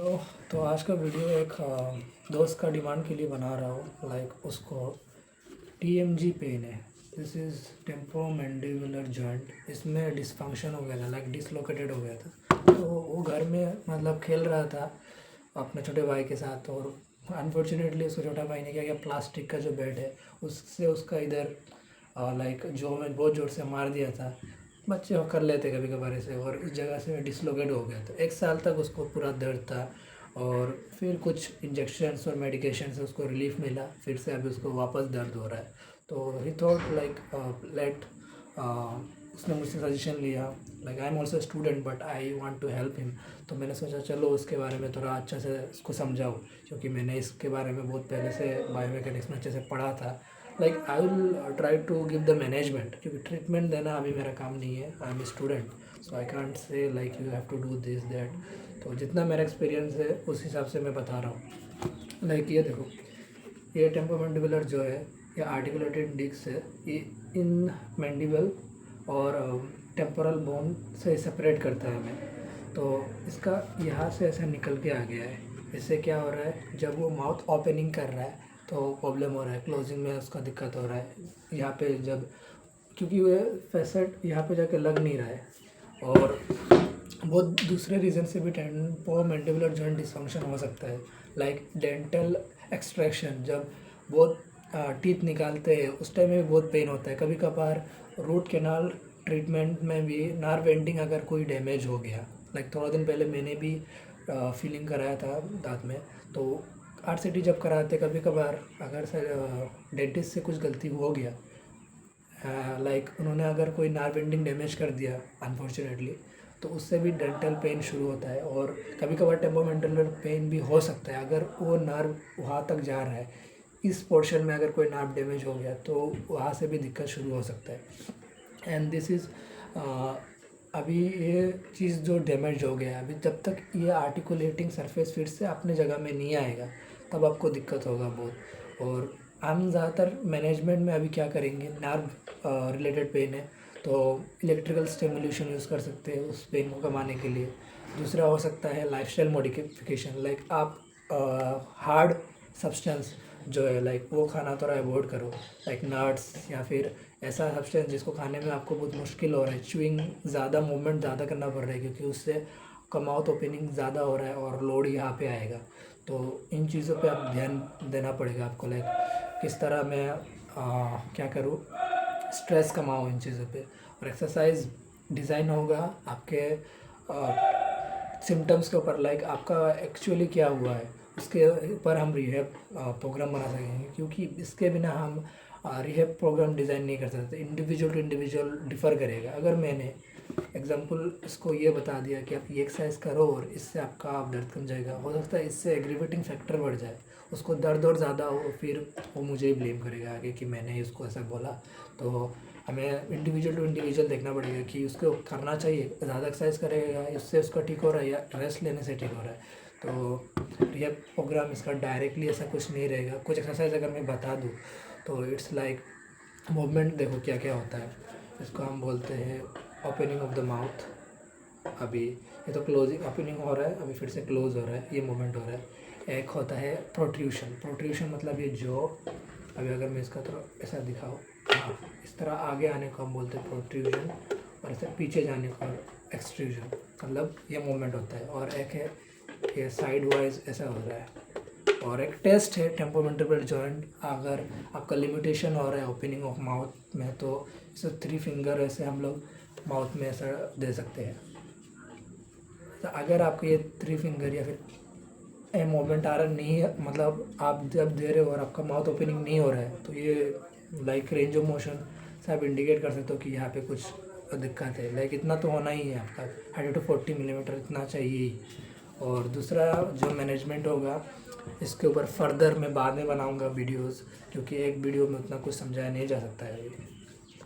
Hello. तो आज का वीडियो एक दोस्त का डिमांड के लिए बना रहा हूँ। लाइक उसको TMJ पेन है। This is temporomandibular joint. इसमें डिसफंक्शन हो गया था, लाइक डिसलोकेटेड हो गया था। तो वो घर में मतलब खेल रहा था अपने छोटे भाई के साथ, और अनफॉर्चुनेटली उसको छोटा भाई ने क्या किया, प्लास्टिक का जो बेड है उससे उसका इधर लाइक जो में बहुत ज़ोर से मार दिया था। बच्चे हो कर लेते कभी कभार ऐसे, और इस जगह से डिसलोकेट हो गया। तो 1 साल तक उसको पूरा दर्द था, और फिर कुछ इंजेक्शन्स और मेडिकेशन से उसको रिलीफ मिला। फिर से अभी उसको वापस दर्द हो रहा है। तो ही थॉट लाइक लेट उसने मुझसे सजेशन लिया। Like I am also student but I want to help him. तो मैंने सोचा चलो उसके बारे में थोड़ा अच्छा से उसको समझाऊँ, क्योंकि मैंने इसके बारे में बहुत पहले से बायोमैकेनिक्स में अच्छे से पढ़ा था। Like I will try to give the management, क्योंकि ट्रीटमेंट देना अभी मेरा काम नहीं है। I am student, so I can't say like you have to do this that. तो जितना मेरा एक्सपीरियंस है उस हिसाब से मैं बता रहा हूँ। लाइक ये देखो, ये टेम्पोमैंडिबुलर जो है, ये आर्टिकुलेटेड डिस्क है। ये इन मैंडिबल और टेम्पोरल बोन से सेपरेट करता है हमें। तो इसका यहाँ से ऐसा निकल के आ गया है। इससे क्या हो रहा है, जब वो माउथ ओपनिंग कर रहा है तो प्रॉब्लम हो रहा है, क्लोजिंग में उसका दिक्कत हो रहा है। यहाँ पे जब, क्योंकि वो फैसेट यहाँ पे जाके लग नहीं रहा है, और बहुत दूसरे रीज़न से भी टेम्पोमैंडिबुलर जॉइंट डिसफंक्शन हो सकता है। लाइक डेंटल एक्सट्रैक्शन, जब बहुत टीथ निकालते हैं उस टाइम में भी बहुत पेन होता है। कभी कभार रूट कैनाल ट्रीटमेंट में भी नर्व एंडिंग अगर कोई डैमेज हो गया, लाइक थोड़ा दिन पहले मैंने भी फीलिंग कराया था दांत में। तो RCT जब कराते कभी कभार अगर डेंटिस्ट से कुछ गलती हो गया, लाइक उन्होंने अगर कोई नर्व एंडिंग डैमेज कर दिया अनफॉर्चुनेटली, तो उससे भी डेंटल पेन शुरू होता है। और कभी कभार टेम्पोमैंडिबुलर पेन भी हो सकता है अगर वो नर्व वहाँ तक जा रहा है। इस पोर्शन में अगर कोई नर्व डैमेज हो गया तो वहाँ से भी दिक्कत शुरू हो सकता है। एंड दिस इज़ अभी ये चीज़ जो डैमेज हो गया है, अभी जब तक ये आर्टिकुलेटिंग सरफेस फिर से अपने जगह में नहीं आएगा तब आपको दिक्कत होगा बहुत। और हम ज़्यादातर मैनेजमेंट में अभी क्या करेंगे, नर्व रिलेटेड पेन है तो इलेक्ट्रिकल स्टिमुलेशन यूज़ कर सकते हैं उस पेन को कमाने के लिए। दूसरा हो सकता है लाइफस्टाइल मॉडिफिकेशन, लाइक आप हार्ड सब्सटेंस जो है लाइक वो खाना थोड़ा अवॉइड करो, लाइक नट्स या फिर ऐसा सब्सटेंस जिसको खाने में आपको बहुत मुश्किल हो रहा है। च्युइंग ज़्यादा मूवमेंट ज़्यादा करना पड़ रहा है, क्योंकि उससे आपका माउथ ओपनिंग ज़्यादा हो रहा है और लोड यहाँ पे आएगा। तो इन चीज़ों पे आप ध्यान देना पड़ेगा आपको। लाइक किस तरह मैं क्या करूँ, स्ट्रेस कमाऊँ इन चीज़ों पे। और एक्सरसाइज डिज़ाइन होगा आपके सिम्टम्स के ऊपर, लाइक आपका एक्चुअली क्या हुआ है उसके ऊपर हम रिहैब प्रोग्राम बना सकेंगे। क्योंकि इसके बिना हम रिहैब प्रोग्राम डिज़ाइन नहीं कर सकते। इंडिविजुअल टू इंडिविजुअल डिफ़र करेगा। अगर मैंने एग्जांपल इसको ये बता दिया कि आप ये एक्सरसाइज करो और इससे आपका आप दर्द कम जाएगा, हो सकता है इससे एग्रीवेटिंग फैक्टर बढ़ जाए, उसको दर्द और ज़्यादा हो, फिर वो मुझे ही ब्लेम करेगा आगे कि मैंने इसको ऐसा बोला। तो हमें इंडिविजुअल टू इंडिविजुअल देखना पड़ेगा कि उसको करना चाहिए, ज़्यादा एक्सरसाइज करेगा इससे उसका ठीक हो रहा है या रेस्ट लेने से ठीक हो रहा है। तो ये प्रोग्राम इसका डायरेक्टली ऐसा कुछ नहीं रहेगा। कुछ एक्सरसाइज अगर मैं बता दूँ तो इट्स लाइक मूवमेंट, देखो क्या क्या होता है। इसको हम बोलते हैं ओपनिंग ऑफ द माउथ। अभी ये तो क्लोजिंग ओपनिंग हो रहा है, अभी फिर से क्लोज हो रहा है, ये मूवमेंट हो रहा है। एक होता है प्रोट्रूशन। प्रोट्रूशन मतलब ये जो, अभी अगर मैं इसका थोड़ा ऐसा दिखाऊँ, हाँ इस तरह आगे आने को हम बोलते हैं प्रोट्रूशन, और ऐसे पीछे जाने को एक्सट्रूजन, मतलब ये मूवमेंट होता है। और एक है ये साइड वाइज ऐसा हो रहा है। और एक टेस्ट है टेम्पोमैंडिबुलर जॉइंट, अगर आपका लिमिटेशन हो रहा है ओपनिंग ऑफ माउथ में, तो इसे 3 फिंगर ऐसे हम लोग माउथ में ऐसा दे सकते हैं। तो अगर आपको ये 3 फिंगर या फिर मूवमेंट आ रहा नहीं है, मतलब आप जब दे रहे हो और आपका माउथ ओपनिंग नहीं हो रहा है, तो ये लाइक रेंज ऑफ मोशन से आप इंडिकेट कर सकते हो कि यहाँ पे कुछ दिक्कत है। लाइक इतना तो होना ही है आपका, 30 to 40 मिलीमीटर इतना चाहिए ही। और दूसरा जो मैनेजमेंट होगा, इसके ऊपर फर्दर मैं बाद में बनाऊंगा वीडियोस, क्योंकि एक वीडियो में उतना कुछ समझाया नहीं जा सकता है अभी।